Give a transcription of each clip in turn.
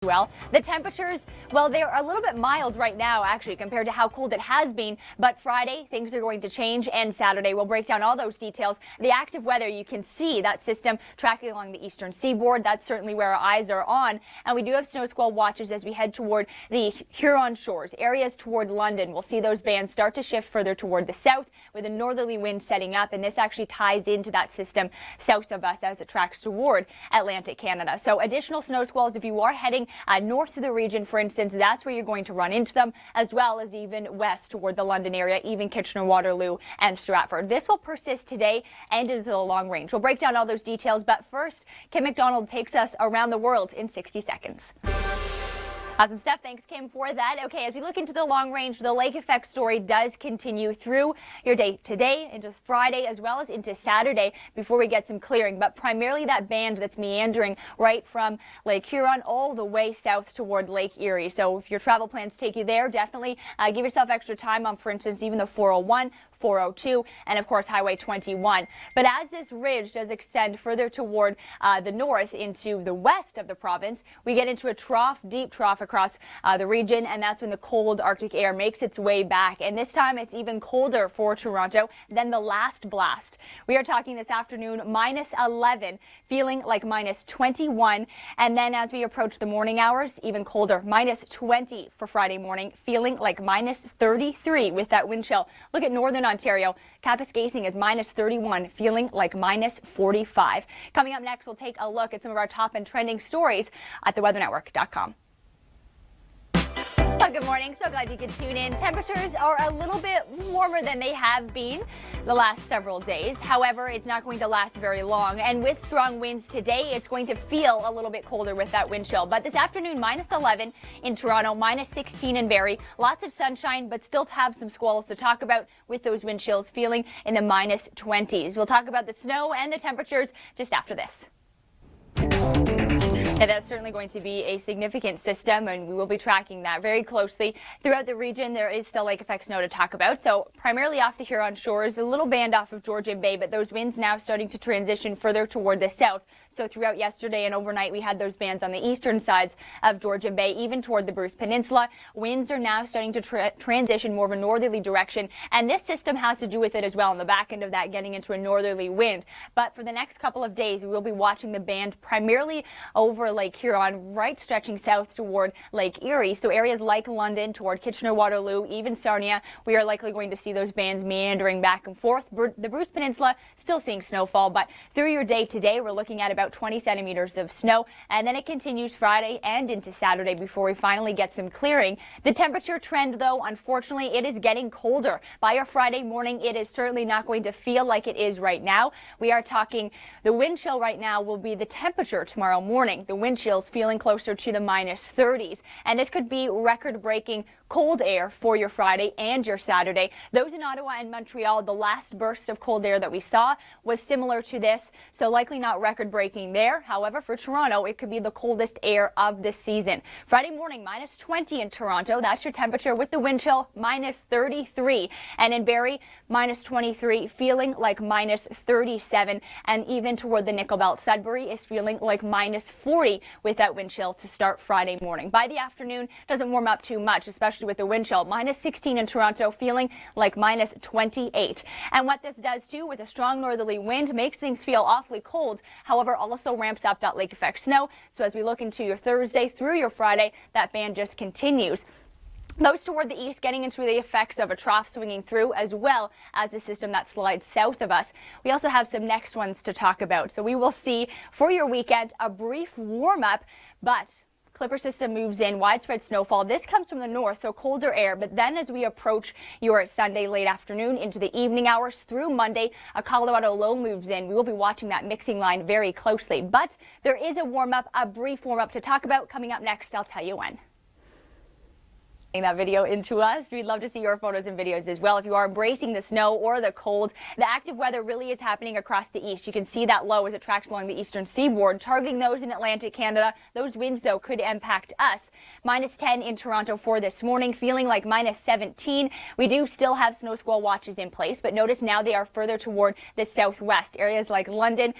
well. The temperatures, well, they're a little bit mild right now, actually, compared to how cold it has been. But Friday, things are going to change, and Saturday, we'll break down all those details. The active weather, you can see that system tracking along the eastern seaboard. That's certainly where our eyes are on. And we do have snow squall watches as we head toward the Huron shores, areas toward London. We'll see those bands start to shift further toward the south with a northerly wind setting up, and this actually ties into that system south of us as it tracks toward Atlantic Canada. So additional snow squalls if you are heading north of the region, for instance, that's where you're going to run into them, as well as even west toward the London area, even Kitchener, Waterloo, and Stratford. This will persist today and into the long range. We'll break down all those details, but first, Kim McDonald takes us around the world in 60 seconds. Awesome stuff. Thanks, Kim, for that. Okay, as we look into the long range, the lake effect story does continue through your day today, into Friday, as well as into Saturday before we get some clearing. But primarily that band that's meandering right from Lake Huron all the way south toward Lake Erie. So if your travel plans take you there, definitely give yourself extra time on, for instance, even the 401. 402 and of course Highway 21. But as this ridge does extend further toward the north into the west of the province, we get into a trough, deep trough across the region, and that's when the cold Arctic air makes its way back. And this time it's even colder for Toronto than the last blast. We are talking this afternoon minus 11, feeling like minus 21, and then as we approach the morning hours, even colder, minus 20 for Friday morning, feeling like minus 33 with that wind chill. Look at northern Ontario. Kapuskasing is minus 31, feeling like minus 45. Coming up next, we'll take a look at some of our top and trending stories at theweathernetwork.com. Well, good morning. So glad you could tune in. Temperatures are a little bit warmer than they have been the last several days. However, it's not going to last very long. And with strong winds today, it's going to feel a little bit colder with that wind chill. But this afternoon, minus 11 in Toronto, minus 16 in Barrie. Lots of sunshine, but still have some squalls to talk about with those wind chills feeling in the minus 20s. We'll talk about the snow and the temperatures just after this. And that's certainly going to be a significant system, and we will be tracking that very closely. Throughout the region, there is still lake effect snow to talk about. So primarily off the Huron shores, a little band off of Georgian Bay, but those winds now starting to transition further toward the south. So throughout yesterday and overnight, we had those bands on the eastern sides of Georgian Bay, even toward the Bruce Peninsula. Winds are now starting to transition more of a northerly direction, and this system has to do with it as well. On the back end of that, getting into a northerly wind. But for the next couple of days, we will be watching the band primarily over Lake Huron, right stretching south toward Lake Erie. So areas like London toward Kitchener, Waterloo, even Sarnia, we are likely going to see those bands meandering back and forth. The Bruce Peninsula still seeing snowfall, but through your day today, we're looking at about 20 centimeters of snow, and then it continues Friday and into Saturday before we finally get some clearing. The temperature trend, though, unfortunately, it is getting colder. By our Friday morning, it is certainly not going to feel like it is right now. We are talking the wind chill right now will be the temperature tomorrow morning. The wind chill feeling closer to the minus 30s, and this could be record-breaking cold air for your Friday and your Saturday. Those in Ottawa and Montreal, the last burst of cold air that we saw was similar to this, so likely not record-breaking there. However, for Toronto, it could be the coldest air of the season. Friday morning, minus 20 in Toronto. That's your temperature with the wind chill, minus 33. And in Barrie, minus 23, feeling like minus 37. And even toward the Nickel Belt, Sudbury is feeling like minus 40 with that wind chill to start Friday morning. By the afternoon, doesn't warm up too much, especially with the wind chill. Minus 16 in Toronto, feeling like minus 28. And what this does too, with a strong northerly wind, makes things feel awfully cold. However, also ramps up that lake effect snow. So as we look into your Thursday through your Friday, that band just continues. Those toward the east getting into the effects of a trough swinging through, as well as the system that slides south of us. We also have some next ones to talk about. So we will see for your weekend a brief warm up, but Clipper system moves in, widespread snowfall. This comes from the north, so colder air. But then as we approach your Sunday late afternoon into the evening hours through Monday, a Colorado low moves in. We will be watching that mixing line very closely. But there is a warm up, a brief warm up to talk about coming up next. I'll tell you when. that video into us. We'd love to see your photos and videos as well. If you are embracing the snow or the cold, the active weather really is happening across the east. You can see that low as it tracks along the eastern seaboard, targeting those in Atlantic Canada. Those winds, though, could impact us. -10 in Toronto for this morning, feeling like -17. We do still have snow squall watches in place, but notice now they are further toward the southwest. Areas like London,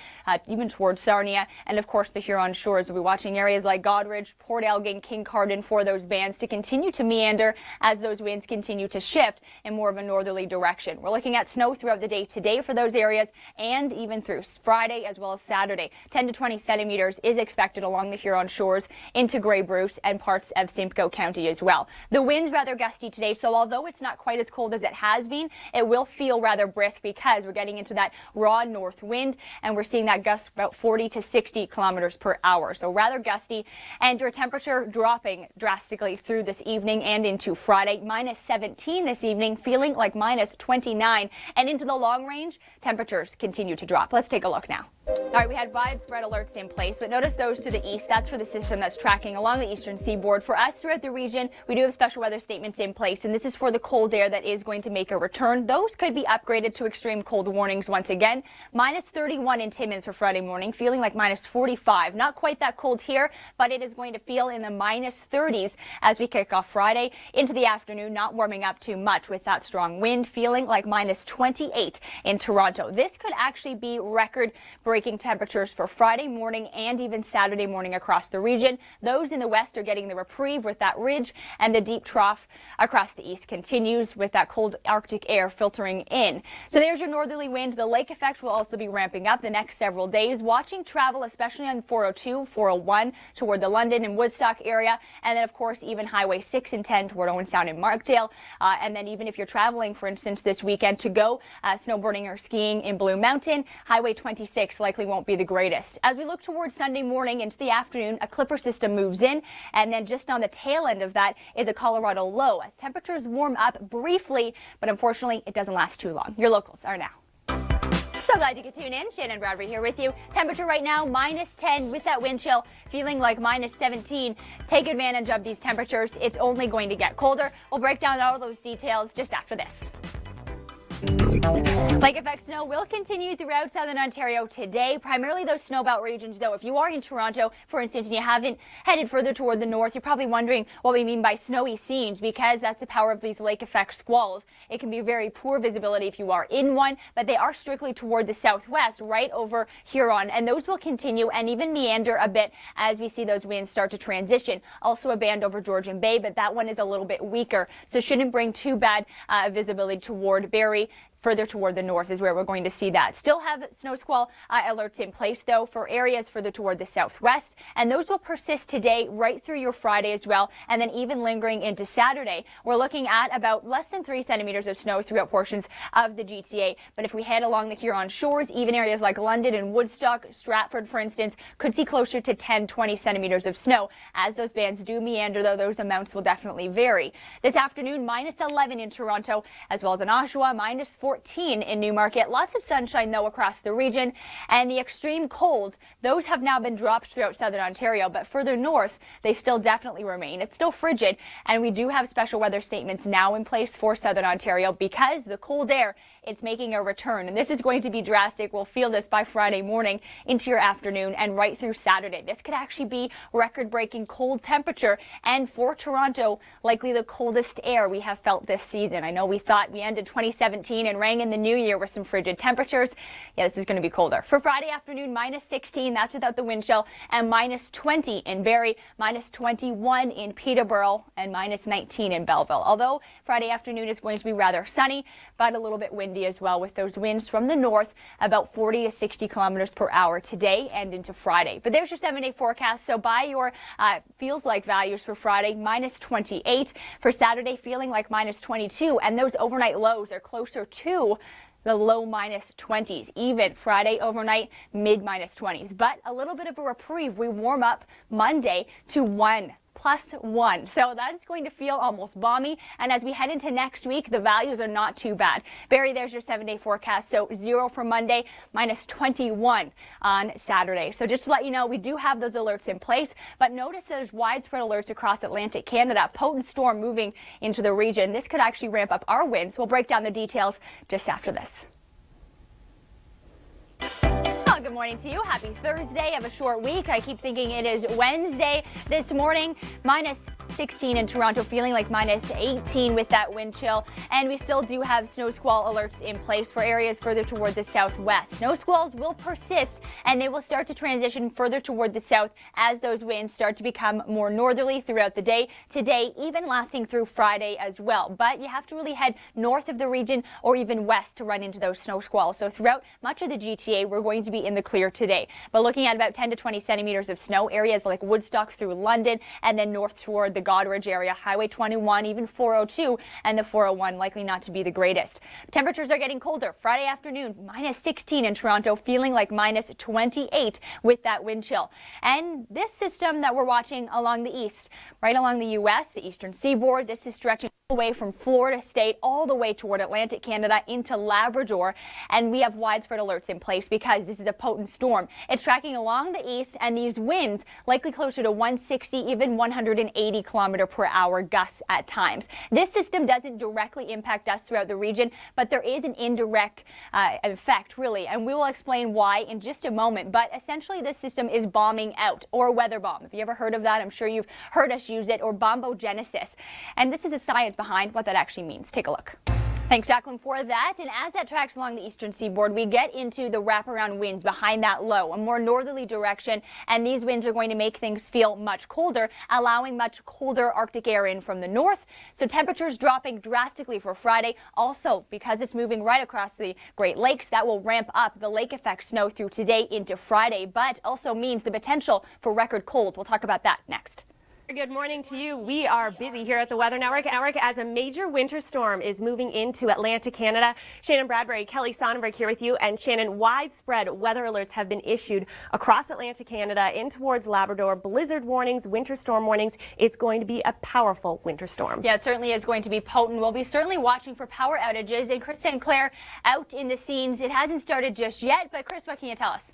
even towards Sarnia, and of course the Huron shores. We'll be watching areas like Goderich, Port Elgin, Kincardine for those bands to continue to meander as those winds continue to shift in more of a northerly direction. We're looking at snow throughout the day today for those areas and even through Friday as well as Saturday. 10 to 20 centimeters is expected along the Huron shores into Grey Bruce and parts of Simcoe County as well. The wind's rather gusty today, so although it's not quite as cold as it has been, it will feel rather brisk because we're getting into that raw north wind and we're seeing that gust about 40 to 60 kilometers per hour. So rather gusty, and your temperature dropping drastically through this evening and into Friday. -17 this evening, feeling like -29, and into the long range, temperatures continue to drop. Let's take a look now. All right, we had widespread alerts in place, but notice those to the east. That's for the system that's tracking along the eastern seaboard. For us throughout the region, we do have special weather statements in place, and this is for the cold air that is going to make a return. Those could be upgraded to extreme cold warnings once again. -31 in Timmins for Friday morning, feeling like -45. Not quite that cold here, but it is going to feel in the -30s as we kick off Friday into the afternoon, not warming up too much with that strong wind, feeling like -28 in Toronto. This could actually be record-breaking temperatures for Friday morning and even Saturday morning across the region. Those in the west are getting the reprieve with that ridge, and the deep trough across the east continues with that cold Arctic air filtering in. So there's your northerly wind. The lake effect will also be ramping up the next several days. Watching travel, especially on 402, 401 toward the London and Woodstock area, and then of course even Highway 6 and 10 toward Owen Sound and Markdale. And then even if you're traveling, for instance, this weekend to go snowboarding or skiing in Blue Mountain, Highway 26 likely won't be the greatest. As we look towards Sunday morning into the afternoon, a clipper system moves in, and then just on the tail end of that is a Colorado low as temperatures warm up briefly, but unfortunately it doesn't last too long. Your locals are now. So glad you could tune in. Shannon Bradbury here with you. Temperature right now -10 with that wind chill, feeling like -17. Take advantage of these temperatures. It's only going to get colder. We'll break down all those details just after this. Lake effect snow will continue throughout southern Ontario today, primarily those snowbelt regions, though. If you are in Toronto, for instance, and you haven't headed further toward the north, you're probably wondering what we mean by snowy scenes, because that's the power of these lake effect squalls. It can be very poor visibility if you are in one, but they are strictly toward the southwest, right over Huron, and those will continue and even meander a bit as we see those winds start to transition. Also a band over Georgian Bay, but that one is a little bit weaker, so shouldn't bring too bad visibility toward Barrie. Further toward the north is where we're going to see that. Still have snow squall alerts in place, though, for areas further toward the southwest, and those will persist today right through your Friday as well, and then even lingering into Saturday. We're looking at about less than 3 centimeters of snow throughout portions of the GTA, but if we head along the Huron shores, even areas like London and Woodstock, Stratford, for instance, could see closer to 10-20 centimeters of snow. As those bands do meander, though, those amounts will definitely vary. This afternoon, -11 in Toronto, as well as in Oshawa, -14 in Newmarket. Lots of sunshine, though, across the region, and the extreme cold, those have now been dropped throughout southern Ontario, but further north, they still definitely remain. It's still frigid, and we do have special weather statements now in place for southern Ontario because the cold air, it's making a return, and this is going to be drastic. We'll feel this by Friday morning into your afternoon and right through Saturday. This could actually be record-breaking cold temperature, and for Toronto, likely the coldest air we have felt this season. I know we thought we ended 2017 and rang in the new year with some frigid temperatures. Yeah, this is going to be colder. For Friday afternoon, -16, that's without the wind chill, and -20 in Barrie, -21 in Peterborough, and -19 in Belleville. Although Friday afternoon is going to be rather sunny, but a little bit windy as well with those winds from the north, about 40 to 60 kilometers per hour today and into Friday. But there's your 7-day forecast. So by your feels like values for Friday, -28. For Saturday, feeling like -22, and those overnight lows are closer to the low -20s. Even Friday overnight, mid -20s. But a little bit of a reprieve. We warm up Monday to 1+ +1. So that's going to feel almost balmy. And as we head into next week, the values are not too bad. Barry, there's your 7-day forecast. So 0 for Monday, -21 on Saturday. So just to let you know, we do have those alerts in place, but notice there's widespread alerts across Atlantic Canada. Potent storm moving into the region. This could actually ramp up our winds. We'll break down the details just after this. Well, good morning to you. Happy Thursday of a short week. I keep thinking it is Wednesday this morning. -16 in Toronto, feeling like -18 with that wind chill. And we still do have snow squall alerts in place for areas further toward the southwest. Snow squalls will persist and they will start to transition further toward the south as those winds start to become more northerly throughout the day. Today, even lasting through Friday as well. But you have to really head north of the region or even west to run into those snow squalls. So throughout much of the GTA, we're going to be in the clear today. But looking at about 10 to 20 centimeters of snow, areas like Woodstock through London and then north toward the Goderich area, Highway 21, even 402 and the 401 likely not to be the greatest. Temperatures are getting colder. Friday afternoon, -16 in Toronto, feeling like -28 with that wind chill. And this system that we're watching along the east, right along the U.S., the eastern seaboard, this is stretching away from Florida State all the way toward Atlantic Canada into Labrador, and we have widespread alerts in place because this is a potent storm. It's tracking along the east, and these winds likely closer to 160, even 180 km/h gusts at times. This system doesn't directly impact us throughout the region, but there is an indirect effect, really, and we will explain why in just a moment. But essentially, this system is bombing out, or weather bomb. Have you ever heard of that? I'm sure you've heard us use it, or bombogenesis. And this is the science behind what that actually means. Take a look. Thanks, Jacqueline, for that. And as that tracks along the eastern seaboard, we get into the wraparound winds behind that low, a more northerly direction. And these winds are going to make things feel much colder, allowing much colder Arctic air in from the north. So temperatures dropping drastically for Friday. Also, because it's moving right across the Great Lakes, that will ramp up the lake effect snow through today into Friday, but also means the potential for record cold. We'll talk about that next. Good morning to you. We are busy here at the Weather Network as a major winter storm is moving into Atlantic Canada. Shannon Bradbury, Kelly Sonnenberg here with you. And Shannon, widespread weather alerts have been issued across Atlantic Canada in towards Labrador. Blizzard warnings, winter storm warnings. It's going to be a powerful winter storm. Yeah, it certainly is going to be potent. We'll be certainly watching for power outages. And Chris St. Clair out in the scenes. It hasn't started just yet, but Chris, what can you tell us?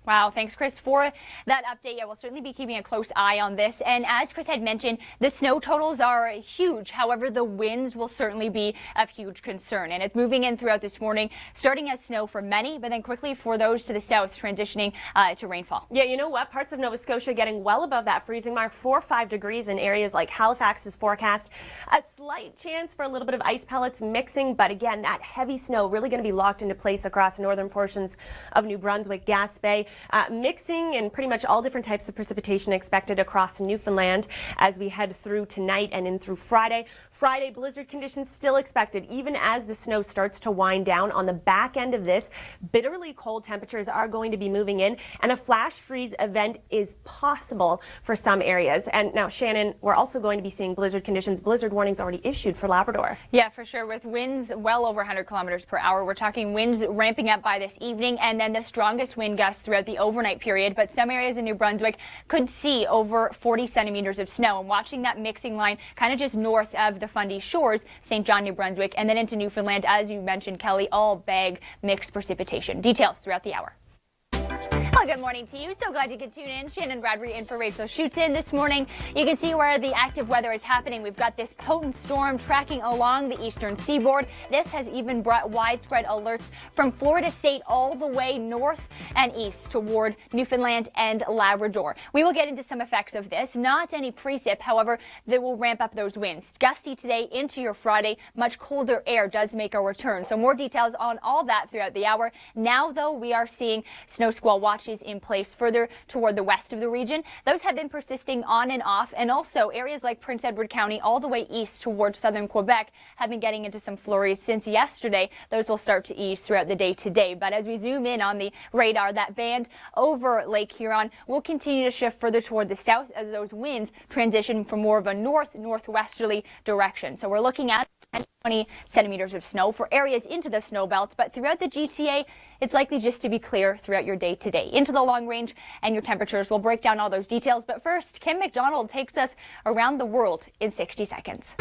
Wow, thanks, Chris, for that update. Yeah, we'll certainly be keeping a close eye on this. And as Chris had mentioned, the snow totals are huge. However, the winds will certainly be of huge concern. And it's moving in throughout this morning, starting as snow for many, but then quickly for those to the south, transitioning to rainfall. Yeah, you know what? Parts of Nova Scotia getting well above that freezing mark, 4 or 5 degrees in areas like Halifax is forecast. A slight chance for a little bit of ice pellets mixing, but again, that heavy snow really going to be locked into place across northern portions of New Brunswick, Gaspé. Mixing and pretty much all different types of precipitation expected across Newfoundland as we head through tonight and in through Friday. Friday, blizzard conditions still expected even as the snow starts to wind down. On the back end of this, bitterly cold temperatures are going to be moving in, and a flash freeze event is possible for some areas. And now, Shannon, we're also going to be seeing blizzard conditions. Blizzard warnings already issued for Labrador. Yeah, for sure. With winds well over 100 km/h, we're talking winds ramping up by this evening, and then the strongest wind gusts throughout the overnight period. But some areas in New Brunswick could see over 40 centimeters of snow. And watching that mixing line kind of just north of the Fundy Shores, St. John, New Brunswick, and then into Newfoundland, as you mentioned, Kelly, all bag mixed precipitation. Details throughout the hour. Well, good morning to you. So glad you could tune in. Shannon Bradbury in for Rachel Shoots in this morning. You can see where the active weather is happening. We've got this potent storm tracking along the eastern seaboard. This has even brought widespread alerts from Florida State all the way north and east toward Newfoundland and Labrador. We will get into some effects of this. Not any precip, however, that will ramp up those winds. Gusty today into your Friday. Much colder air does make a return. So more details on all that throughout the hour. Now, though, we are seeing snow squall watches in place further toward the west of the region. Those have been persisting on and off, and also areas like Prince Edward County all the way east towards southern Quebec have been getting into some flurries since yesterday. Those will start to ease throughout the day today. But as we zoom in on the radar, that band over Lake Huron will continue to shift further toward the south as those winds transition from more of a northwesterly direction. So we're looking at 20 centimeters of snow for areas into the snow belt, but throughout the GTA, it's likely just to be clear throughout your day today. into the long range and your temperatures. We'll break down all those details. But first, Kim McDonald takes us around the world in 60 seconds.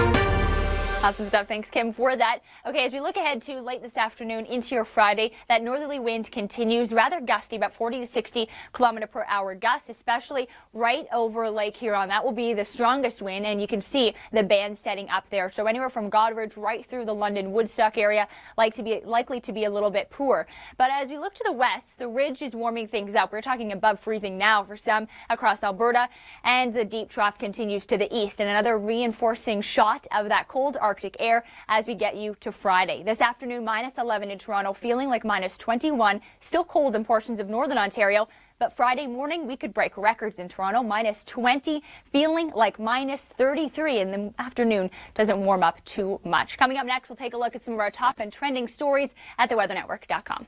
Awesome stuff. Thanks, Kim, for that. Okay, as we look ahead to late this afternoon into your Friday, that northerly wind continues, rather gusty, about 40 to 60 kilometer per hour gusts, especially right over Lake Huron. That will be the strongest wind, and you can see the band setting up there. So anywhere from Goderich right through the London Woodstock area, likely to be a little bit poor. But as we look to the west, the ridge is warming things up. We're talking above freezing now for some across Alberta, and the deep trough continues to the east. And another reinforcing shot of that cold Arctic air as we get you to Friday. This afternoon, minus 11 in Toronto, feeling like minus 21. Still cold in portions of northern Ontario. But Friday morning, we could break records in Toronto, minus 20, feeling like minus 33 in the afternoon. Doesn't warm up too much. Coming up next, we'll take a look at some of our top and trending stories at theweathernetwork.com.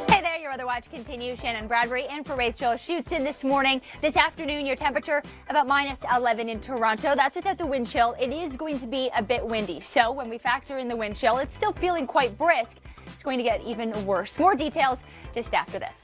Hey there, your Weather Watch continues. Shannon Bradbury and for Rachel shoots in this morning. This afternoon, your temperature about minus 11 in Toronto. That's without the wind chill. It is going to be a bit windy. So when we factor in the wind chill, it's still feeling quite brisk. It's going to get even worse. More details just after this.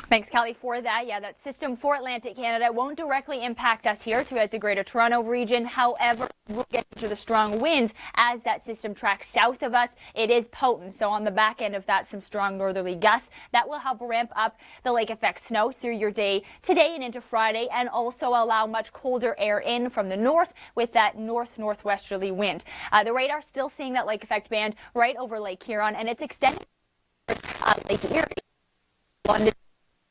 Thanks, Kelly, for that. Yeah, that system for Atlantic Canada won't directly impact us here throughout the Greater Toronto region. However, we'll get to the strong winds as that system tracks south of us. It is potent, so on the back end of that, some strong northerly gusts that will help ramp up the lake effect snow through your day today and into Friday, and also allow much colder air in from the north with that northwesterly wind. The radar still seeing that lake effect band right over Lake Huron, and it's extending Lake Erie, London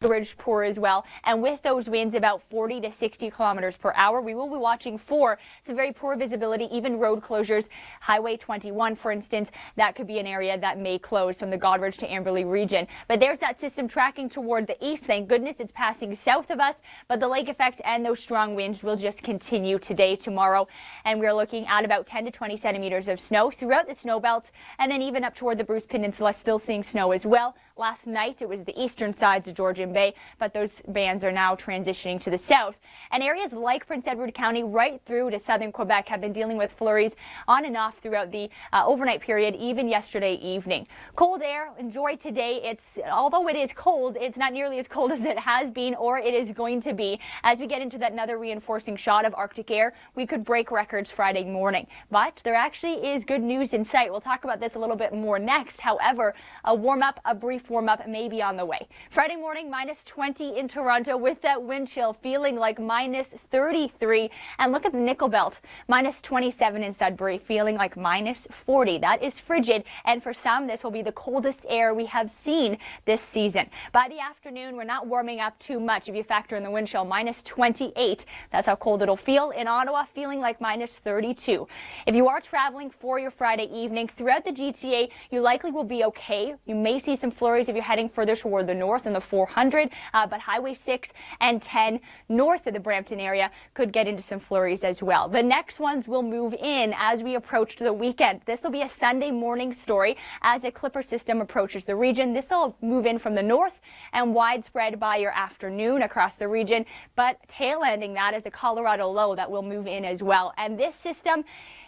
Ridge poor as well, and with those winds about 40 to 60 kilometers per hour, we will be watching for some very poor visibility, even road closures. Highway 21, for instance, that could be an area that may close from the Goderich to Amberley region. But there's that system tracking toward the east. Thank goodness it's passing south of us, but the lake effect and those strong winds will just continue today, tomorrow, and we're looking at about 10 to 20 centimeters of snow throughout the snow belts, and then even up toward the Bruce Peninsula, still seeing snow as well. Last night, it was the eastern sides of Georgian Bay, but those bands are now transitioning to the south. And areas like Prince Edward County right through to southern Quebec have been dealing with flurries on and off throughout the overnight period, even yesterday evening. Cold air, enjoy today. Although it is cold, it's not nearly as cold as it has been or it is going to be. As we get into that another reinforcing shot of Arctic air, we could break records Friday morning. But there actually is good news in sight. We'll talk about this a little bit more next. However, a brief warm-up may be on the way. Friday morning, minus 20 in Toronto with that wind chill, feeling like minus 33. And look at the Nickel Belt, minus 27 in Sudbury, feeling like minus 40. That is frigid, and for some, this will be the coldest air we have seen this season. By the afternoon, we're not warming up too much. If you factor in the wind chill, minus 28. That's how cold it'll feel. In Ottawa, feeling like minus 32. If you are traveling for your Friday evening throughout the GTA, you likely will be okay. You may see some flurries if you're heading further toward the north in the 400, but Highway 6 and 10 north of the Brampton area could get into some flurries as well. The next ones will move in as we approach the weekend. This will be a Sunday morning story as a clipper system approaches the region. This will move in from the north and widespread by your afternoon across the region, but tail ending that is the Colorado low that will move in as well. And this system,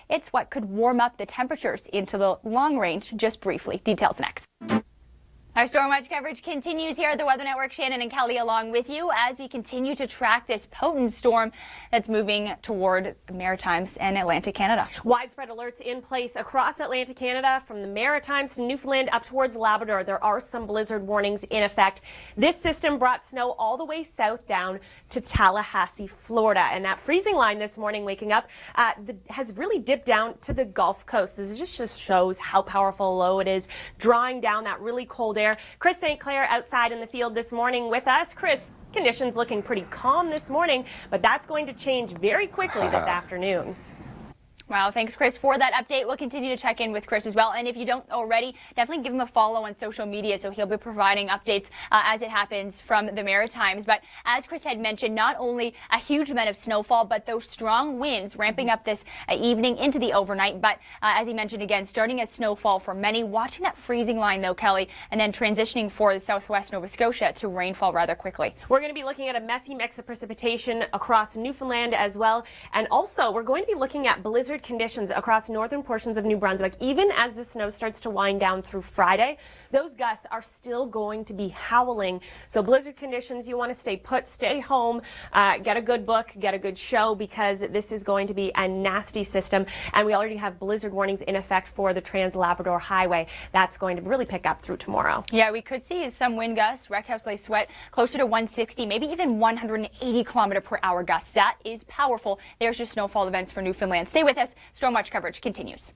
it's what could warm up the temperatures into the long range just briefly. Details next. Our Storm Watch coverage continues here at the Weather Network. Shannon and Kelly along with you as we continue to track this potent storm that's moving toward the Maritimes and Atlantic Canada. Widespread alerts in place across Atlantic Canada from the Maritimes to Newfoundland up towards Labrador. There are some blizzard warnings in effect. This system brought snow all the way south down to Tallahassee, Florida. And that freezing line this morning waking up has really dipped down to the Gulf Coast. This just shows how powerful a low it is, drawing down that really cold air. Chris St. Clair outside in the field this morning with us. Chris, conditions looking pretty calm this morning, but that's going to change very quickly this afternoon. Wow, thanks, Chris, for that update. We'll continue to check in with Chris as well. And if you don't already, definitely give him a follow on social media so he'll be providing updates as it happens from the Maritimes. But as Chris had mentioned, not only a huge amount of snowfall, but those strong winds ramping up this evening into the overnight. But as he mentioned again, starting as snowfall for many, watching that freezing line, though, Kelly, and then transitioning for the southwest Nova Scotia to rainfall rather quickly. We're going to be looking at a messy mix of precipitation across Newfoundland as well. And also, we're going to be looking at blizzard blizzard conditions across northern portions of New Brunswick. Even as the snow starts to wind down through Friday, those gusts are still going to be howling. So blizzard conditions, you want to stay put, stay home, get a good book, get a good show, because this is going to be a nasty system. And we already have blizzard warnings in effect for the Trans-Labrador Highway. That's going to really pick up through tomorrow. Yeah, we could see some wind gusts, Wreckhouse Lake Sweat, closer to 160, maybe even 180 km/h gusts. That is powerful. There's your snowfall events for Newfoundland. Stay with us. Storm Watch coverage continues.